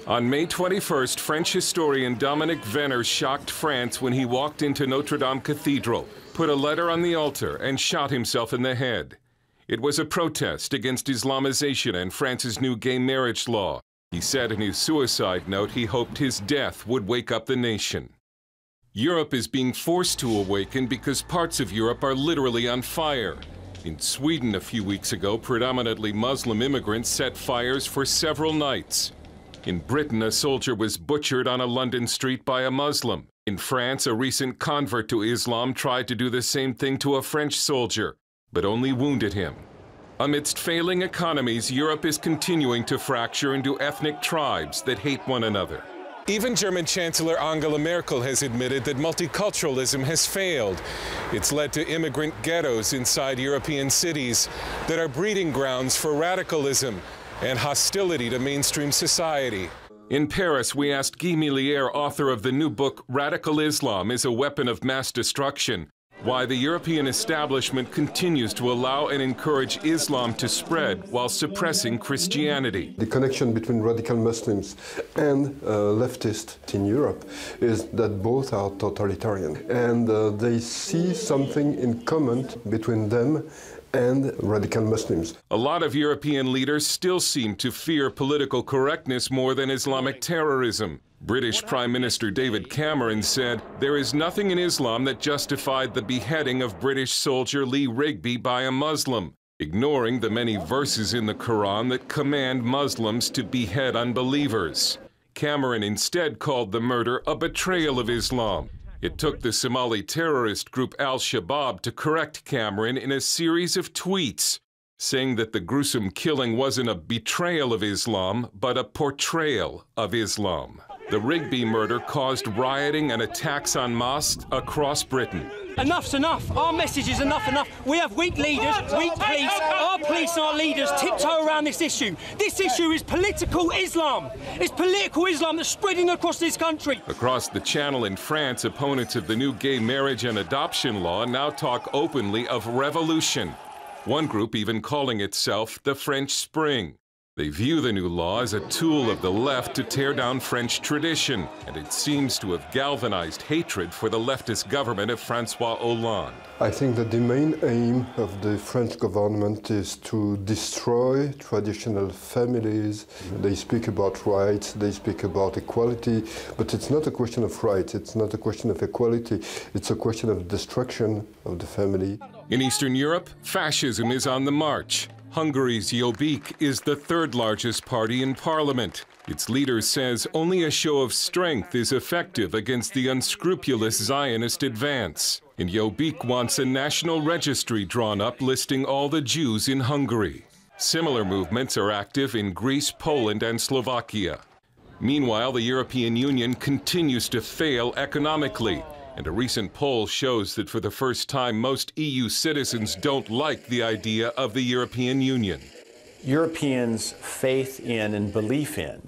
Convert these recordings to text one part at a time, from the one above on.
On May 21st, French historian Dominique Venner shocked France when he walked into Notre Dame Cathedral, put a letter on the altar, and shot himself in the head. It was a protest against Islamization and France's new gay marriage law. He said in his suicide note he hoped his death would wake up the nation. Europe is being forced to awaken because parts of Europe are literally on fire. In Sweden a few weeks ago, predominantly Muslim immigrants set fires for several nights. In Britain, a soldier was butchered on a London street by a Muslim. In France, a recent convert to Islam tried to do the same thing to a French soldier, but only wounded him. Amidst failing economies, Europe is continuing to fracture into ethnic tribes that hate one another. Even German Chancellor Angela Merkel has admitted that multiculturalism has failed. It's led to immigrant ghettos inside European cities that are breeding grounds for radicalism and hostility to mainstream society. In Paris, we asked Guy Millière, author of the new book Radical Islam is a Weapon of Mass Destruction, why the European establishment continues to allow and encourage Islam to spread while suppressing Christianity. The connection between radical Muslims and leftists in Europe is that both are totalitarian, and they see something in common between them and radical Muslims. A lot of European leaders still seem to fear political correctness more than Islamic terrorism. British Prime Minister David Cameron said there is nothing in Islam that justified the beheading of British soldier Lee Rigby by a Muslim, ignoring the many verses in the Quran that command Muslims to behead unbelievers. Cameron instead called the murder a betrayal of Islam. It took the Somali terrorist group Al-Shabaab to correct Cameron in a series of tweets, saying that the gruesome killing wasn't a betrayal of Islam, but a portrayal of Islam. The Rigby murder caused rioting and attacks on mosques across Britain. Enough's enough. Our message is enough. We have weak leaders, weak police. Our police and our leaders tiptoe around this issue. This issue is political Islam. It's political Islam that's spreading across this country. Across the channel in France, opponents of the new gay marriage and adoption law now talk openly of revolution. One group even calling itself the French Spring. They view the new law as a tool of the left to tear down French tradition, and it seems to have galvanized hatred for the leftist government of François Hollande. I think that the main aim of the French government is to destroy traditional families. They speak about rights, they speak about equality, but it's not a question of rights, it's not a question of equality, it's a question of destruction of the family. In Eastern Europe, fascism is on the march. Hungary's UKIP is the third largest party in parliament. Its leader says only a show of strength is effective against the unscrupulous Zionist advance. And UKIP wants a national registry drawn up listing all the Jews in Hungary. Similar movements are active in Greece, Poland, and Slovakia. Meanwhile, the European Union continues to fail economically. And a recent poll shows that for the first time, most EU citizens don't like the idea of the European Union. Europeans' faith in and belief in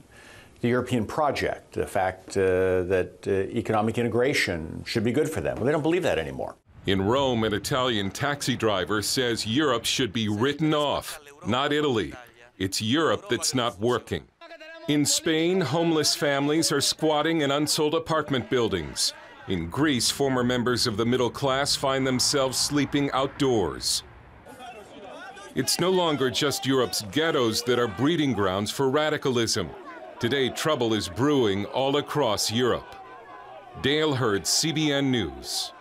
the European project, the fact that economic integration should be good for them. Well, they don't believe that anymore. In Rome, an Italian taxi driver says Europe should be written off, not Italy. It's Europe that's not working. In Spain, homeless families are squatting in unsold apartment buildings. In Greece, former members of the middle class find themselves sleeping outdoors. It's no longer just Europe's ghettos that are breeding grounds for radicalism. Today, trouble is brewing all across Europe. Dale Hurd, CBN News.